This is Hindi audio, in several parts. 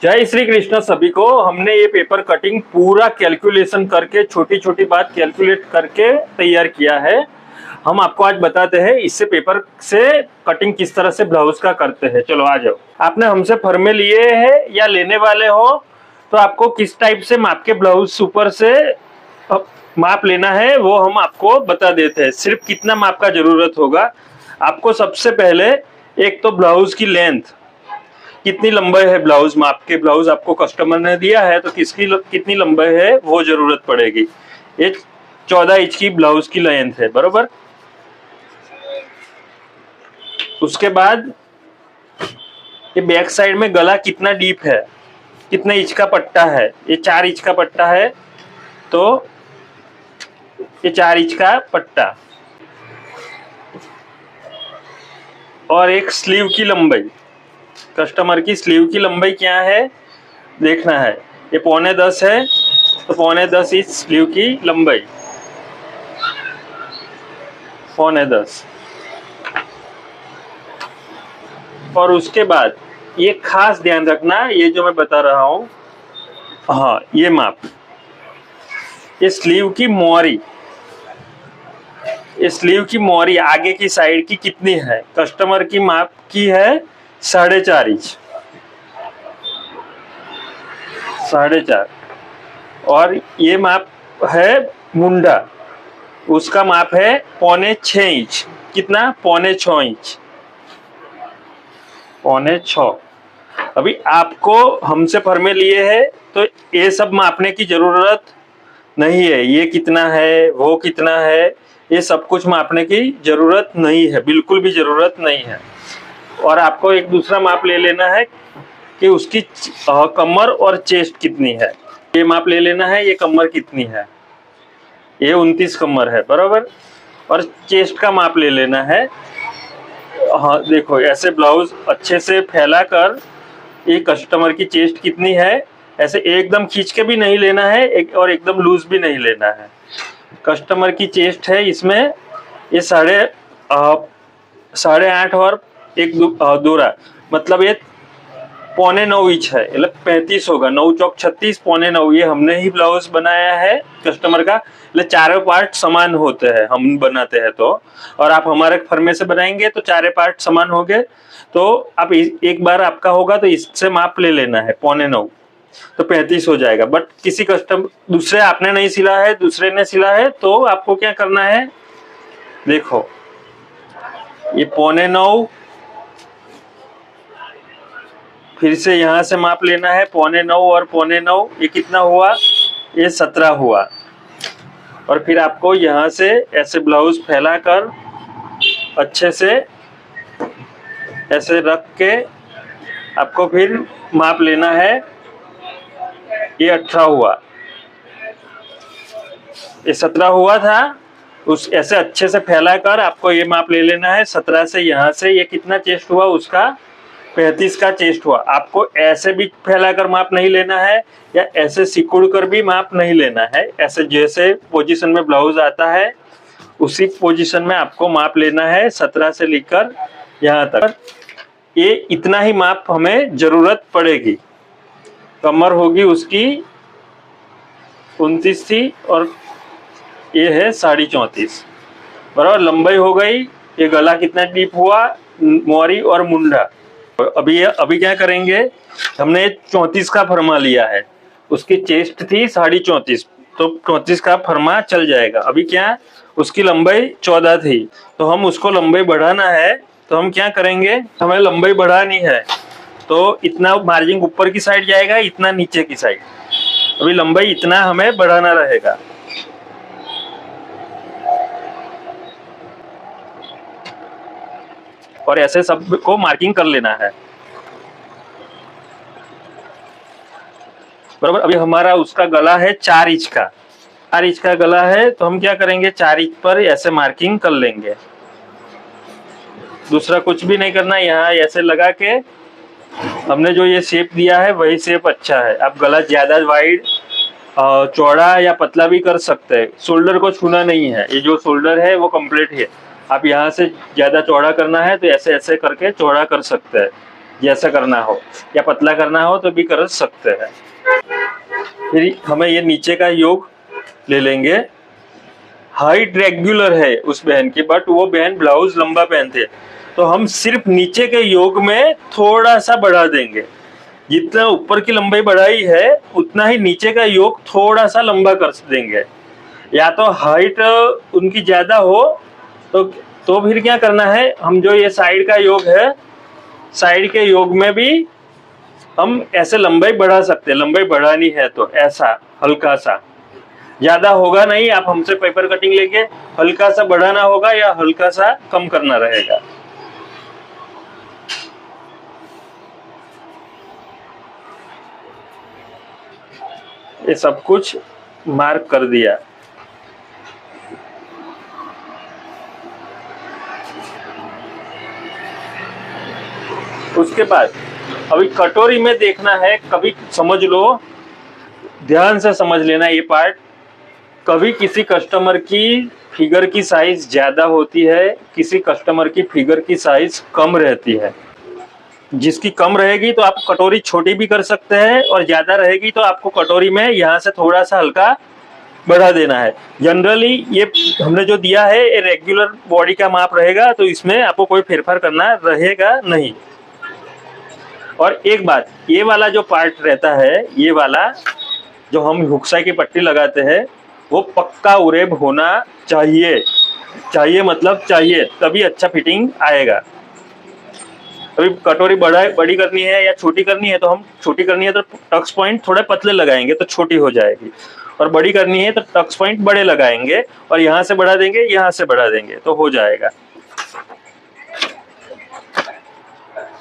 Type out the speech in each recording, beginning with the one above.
जय श्री कृष्ण सभी को। हमने ये पेपर कटिंग पूरा कैलकुलेशन करके छोटी छोटी बात कैलकुलेट करके तैयार किया है। हम आपको आज बताते हैं इससे पेपर से कटिंग किस तरह से ब्लाउज का करते हैं। चलो आ जाओ। आपने हमसे फर्मे लिए हैं या लेने वाले हो तो आपको किस टाइप से माप के ब्लाउज ऊपर से माप लेना है वो हम आपको बता देते हैं। सिर्फ कितना माप का जरूरत होगा आपको। सबसे पहले एक तो ब्लाउज की लेंथ कितनी लंबाई है, ब्लाउज माप के ब्लाउज आपको कस्टमर ने दिया है तो कितनी लंबाई है वो जरूरत पड़ेगी। ये 14 इंच की ब्लाउज की लेंथ है बरोबर। उसके बाद ये बैक साइड में गला कितना डीप है, कितने इंच का पट्टा है। ये 4 इंच का पट्टा है तो ये 4 इंच का पट्टा। और एक स्लीव की लंबाई, कस्टमर की स्लीव की लंबाई क्या है देखना है। ये 9.25 है तो 9.25 इंच स्लीव की लंबाई, 9.25। और उसके बाद ये खास ध्यान रखना, ये जो मैं बता रहा हूं, हाँ ये माप, ये स्लीव की मोहरी, ये स्लीव की मोहरी आगे की साइड की कितनी है। कस्टमर की माप की है 4.5 इंच, 4.5। और ये माप है मुंडा, उसका माप है 6.25 इंच। कितना? 6.25 इंच, 6.25। अभी आपको हमसे फर्मे लिए है तो ये सब मापने की जरूरत नहीं है। ये कितना है वो कितना है ये सब कुछ मापने की जरूरत नहीं है, बिल्कुल भी जरूरत नहीं है। और आपको एक दूसरा माप ले लेना है कि उसकी कमर और चेस्ट कितनी है। ये माप ले लेना है, ये कमर कितनी है, ये 29 कमर है बराबर। और चेस्ट का माप ले लेना है। हाँ देखो, ऐसे ब्लाउज अच्छे से फैला कर ये कस्टमर की चेस्ट कितनी है, ऐसे एकदम खींच के भी नहीं लेना है और एकदम लूज भी नहीं लेना है। कस्टमर की चेस्ट है इसमें ये 8.5 और एक दूरा, मतलब ये 9.25 इंच है, मतलब 35 होगा। 9 चौक 36, 9.25। ये हमने ही ब्लाउज बनाया है कस्टमर का, मतलब चारों पार्ट समान होते हैं हम बनाते हैं तो। और आप हमारे फर्मे से बनाएंगे तो चारे पार्ट समान हो गए। तो आप एक बार आपका होगा तो इससे माप ले लेना है 9.25, तो 35 हो जाएगा। बट किसी कस्टमर दूसरे आपने नहीं सिला है, दूसरे ने सिला है, तो आपको क्या करना है, देखो ये 9.25, फिर से यहाँ से माप लेना है 9.25 और 9.25, ये कितना हुआ, ये 17 हुआ। और फिर आपको यहाँ से ऐसे ब्लाउज फैलाकर अच्छे से ऐसे रख के आपको फिर माप लेना है। ये 18 हुआ, ये 17 हुआ था, उस ऐसे अच्छे से फैलाकर आपको ये माप ले लेना है। 17 से यहाँ से ये कितना चेस्ट हुआ उसका, 35 का चेस्ट हुआ। आपको ऐसे भी फैलाकर माप नहीं लेना है या ऐसे सिकुड़ कर भी माप नहीं लेना है। ऐसे जैसे पोजीशन में ब्लाउज आता है उसी पोजीशन में आपको माप लेना है, 17 से लेकर यहाँ तक। ये इतना ही माप हमें जरूरत पड़ेगी। कमर होगी उसकी 29 थी और ये है 34.5 बराबर। लंबाई हो गई। ये गला कितना डीप हुआ, मोहरी और मुंडा। अभी क्या करेंगे, हमने 34 का फरमा लिया है, उसकी चेस्ट थी 34.5, तो 34 का फरमा चल जाएगा। अभी क्या, उसकी लंबाई 14 थी तो हम उसको लंबाई बढ़ाना है। तो हम क्या करेंगे, हमें लंबाई बढ़ानी है तो इतना मार्जिन ऊपर की साइड जाएगा, इतना नीचे की साइड। अभी लंबाई इतना हमें बढ़ाना रहेगा। और ऐसे सब को मार्किंग कर लेना है बराबर। अभी हमारा उसका गला है 4 इंच का, 4 इंच का गला है तो हम क्या करेंगे, 4 इंच पर ऐसे मार्किंग कर लेंगे। दूसरा कुछ भी नहीं करना। यहाँ ऐसे लगा के हमने जो ये शेप दिया है वही शेप अच्छा है। आप गला ज्यादा वाइड चौड़ा या पतला भी कर सकते हैं। शोल्डर को छूना नहीं है, ये जो शोल्डर है वो कंप्लीट है। आप यहाँ से ज्यादा चौड़ा करना है तो ऐसे ऐसे करके चौड़ा कर सकते हैं। जैसा करना हो, या पतला करना हो तो भी कर सकते हैं। फिर हमें ये नीचे का योग ले लेंगे। हाइट रेगुलर है उस बहन की, बट वो बहन ब्लाउज लंबा पहनते हैं, तो हम सिर्फ नीचे के योग में थोड़ा सा बढ़ा देंगे। जितना ऊपर की लंबाई बढ़ाई है उतना ही नीचे का योग थोड़ा सा लंबा कर देंगे। या तो हाइट उनकी ज्यादा हो तो फिर क्या करना है, हम जो ये साइड का योग है, साइड के योग में भी हम ऐसे लंबाई बढ़ा सकते हैं। लंबाई बढ़ानी है तो ऐसा हल्का सा, ज्यादा होगा नहीं। आप हमसे पेपर कटिंग लेके हल्का सा बढ़ाना होगा या हल्का सा कम करना रहेगा। ये सब कुछ मार्क कर दिया। उसके बाद अभी कटोरी में देखना है, कभी समझ लो, ध्यान से समझ लेना ये पार्ट। कभी किसी कस्टमर की फिगर की साइज ज्यादा होती है, किसी कस्टमर की फिगर की साइज कम रहती है। जिसकी कम रहेगी तो आप कटोरी छोटी भी कर सकते हैं, और ज्यादा रहेगी तो आपको कटोरी में यहाँ से थोड़ा सा हल्का बढ़ा देना है। जनरली ये हमने जो दिया है ये रेगुलर बॉडी का माप रहेगा, तो इसमें आपको कोई फेरफार करना रहेगा नहीं। और एक बात, ये वाला जो पार्ट रहता है, ये वाला जो हम हुक्सा की पट्टी लगाते हैं, वो पक्का उरेब होना चाहिए। चाहिए मतलब चाहिए, तभी अच्छा फिटिंग आएगा। अभी कटोरी बड़ी करनी है या छोटी करनी है, तो हम छोटी करनी है तो टक्स पॉइंट थोड़े पतले लगाएंगे तो छोटी हो जाएगी, और बड़ी करनी है तो टक्स पॉइंट बड़े लगाएंगे, और यहाँ से बढ़ा देंगे, यहाँ से बढ़ा देंगे तो हो जाएगा।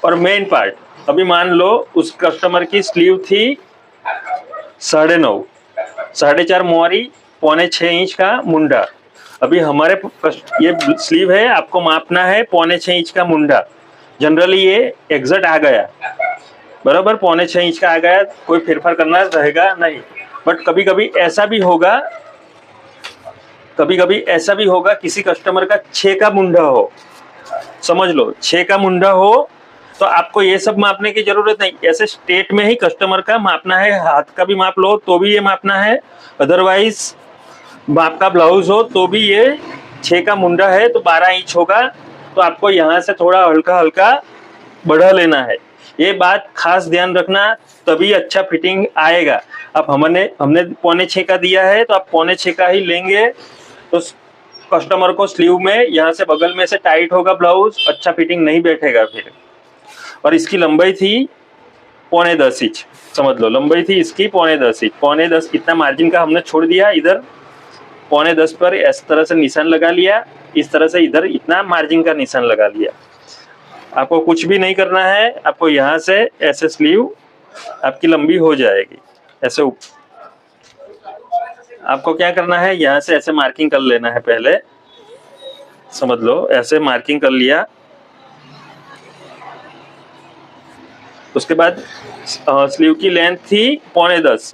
और मेन पार्ट, अभी मान लो उस कस्टमर की स्लीव थी 9.5, 4.5 मोहरी, 4.25 इंच का मुंडा। अभी हमारे ये स्लीव है, आपको मापना है 4.25 इंच का मुंडा। जनरली ये एग्जैक्ट आ गया, बराबर 4.25 इंच का आ गया, कोई फेरफार करना रहेगा नहीं। बट कभी कभी ऐसा भी होगा, किसी कस्टमर का 6 का मुंडा हो, समझ लो 6 का मुंडा हो, तो आपको ये सब मापने की जरूरत नहीं। ऐसे स्टेट में ही कस्टमर का मापना है, हाथ का भी माप लो तो भी ये मापना है, अदरवाइज माप का ब्लाउज हो तो भी ये 6 का मुंडा है तो 12 इंच होगा, तो आपको यहाँ से थोड़ा हल्का हल्का बढ़ा लेना है। ये बात खास ध्यान रखना, तभी अच्छा फिटिंग आएगा। अब हमने 4.25 का दिया है तो आप 4.25 का ही लेंगे, तो कस्टमर को स्लीव में यहाँ से बगल में से टाइट होगा ब्लाउज, अच्छा फिटिंग नहीं बैठेगा फिर। और इसकी लंबाई थी 9.25 इंच, समझ लो लंबाई थी इसकी 9.25 इंच। 9.25 इतना मार्जिन का हमने छोड़ दिया, इधर 9.25 पर इस तरह से निशान लगा लिया, इस तरह से इधर इतना मार्जिन का निशान लगा लिया। आपको कुछ भी नहीं करना है, आपको यहाँ से ऐसे स्लीव आपकी लंबी हो जाएगी। ऐसे आपको क्या करना है, यहाँ से ऐसे मार्किंग कर लेना है पहले, समझ लो ऐसे मार्किंग कर लिया। उसके बाद स्लीव की लेंथ थी 9.25,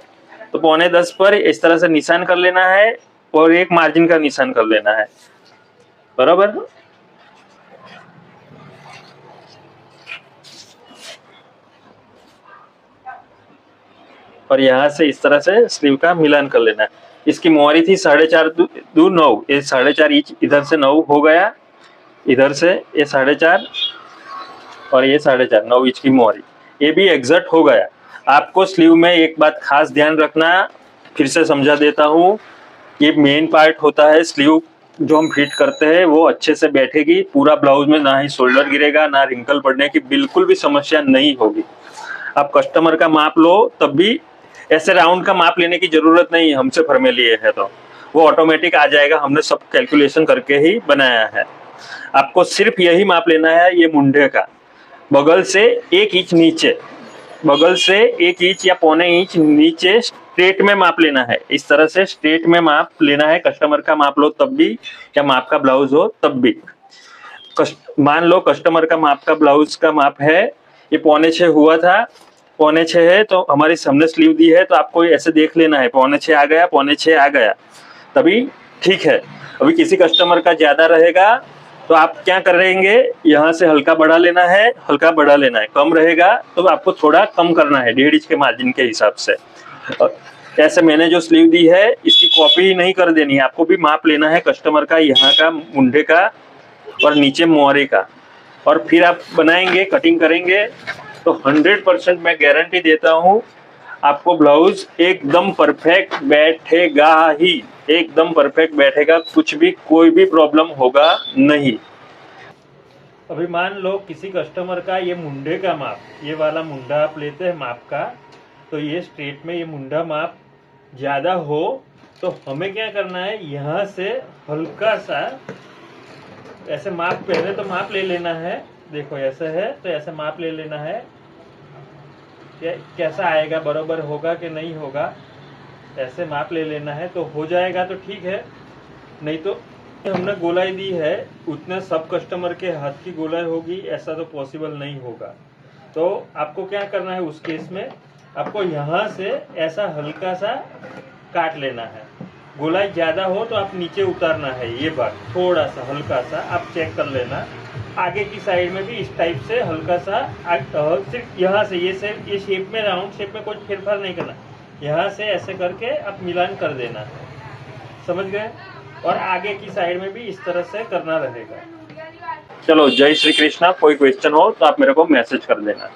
तो 9.25 पर इस तरह से निशान कर लेना है, और एक मार्जिन का निशान कर लेना है, बराबर। और यहाँ से इस तरह से स्लीव का मिलान कर लेना है। इसकी मोहरी थी 4.5 दूर 9, ये 4.5 इंच इधर से 9 हो गया, इधर से ये 4.5 और ये 4.5, 9 इंच की मोहरी, ये भी एग्जैक्ट हो गया। आपको स्लीव में एक बात खास ध्यान रखना, फिर से समझा देता हूँ, ये मेन पार्ट होता है स्लीव जो हम फिट करते हैं, वो अच्छे से बैठेगी पूरा ब्लाउज में, ना ही शोल्डर गिरेगा, ना रिंकल पड़ने की बिल्कुल भी समस्या नहीं होगी। आप कस्टमर का माप लो तब भी ऐसे राउंड का माप लेने की जरूरत नहीं है, हमसे फर्मे लिए है तो वो ऑटोमेटिक आ जाएगा, हमने सब कैलकुलेशन करके ही बनाया है। आपको सिर्फ यही माप लेना है, ये मुंडे का बगल से 1 इंच नीचे, बगल से 1 इंच या 0.25 इंच नीचे स्ट्रेट में माप लेना है। इस तरह से स्ट्रेट में माप लेना है, कस्टमर का माप लो तब भी, या माप का ब्लाउज हो तब भी। मान लो कस्टमर का माप का ब्लाउज का माप है, ये 6.25 हुआ था, 6.25 है, तो हमारी हमने स्लीव दी है, तो आपको ऐसे देख लेना है 6.25 आ गया, 6.25 आ गया, तभी ठीक है। अभी किसी कस्टमर का ज्यादा रहेगा तो आप क्या करेंगे, यहाँ से हल्का बढ़ा लेना है, हल्का बढ़ा लेना है, कम रहेगा तो आपको थोड़ा कम करना है 1.5 इंच के मार्जिन के हिसाब से। और ऐसे मैंने जो स्लीव दी है इसकी कॉपी नहीं कर देनी है, आपको भी माप लेना है कस्टमर का, यहाँ का मुंडे का और नीचे मोहरे का, और फिर आप बनाएंगे, कटिंग करेंगे तो 100% मैं गारंटी देता हूँ आपको ब्लाउज एकदम परफेक्ट बैठेगा ही, एकदम परफेक्ट बैठेगा, कुछ भी कोई भी प्रॉब्लम होगा नहीं। अभी मान लो किसी कस्टमर का ये मुंडे का माप, ये वाला मुंडा आप लेते हैं माप का, तो ये स्ट्रेट में ये मुंडा माप ज़्यादा हो तो हमें क्या करना है, यहाँ से हल्का सा ऐसे माप, पहले तो माप ले लेना है, देखो ऐसे है तो ऐसे माप ले लेना है, कैसा आएगा, बराबर होगा कि नहीं होगा, ऐसे माप ले लेना है, तो हो जाएगा तो ठीक है, नहीं तो हमने गोलाई दी है उतने सब कस्टमर के हाथ की गोलाई होगी ऐसा तो पॉसिबल नहीं होगा। तो आपको क्या करना है उस केस में, आपको यहाँ से ऐसा हल्का सा काट लेना है, गोलाई ज़्यादा हो तो आप नीचे उतारना है, ये बात थोड़ा सा हल्का सा आप चेक कर लेना। आगे की साइड में भी इस टाइप से हल्का सा, सिर्फ यहाँ से ये शेप में, राउंड शेप में कोई फेरफार नहीं करना, यहाँ से ऐसे करके आप मिलान कर देना है, समझ गए। और आगे की साइड में भी इस तरह से करना रहेगा। चलो, जय श्री कृष्णा। कोई क्वेश्चन हो तो आप मेरे को मैसेज कर देना।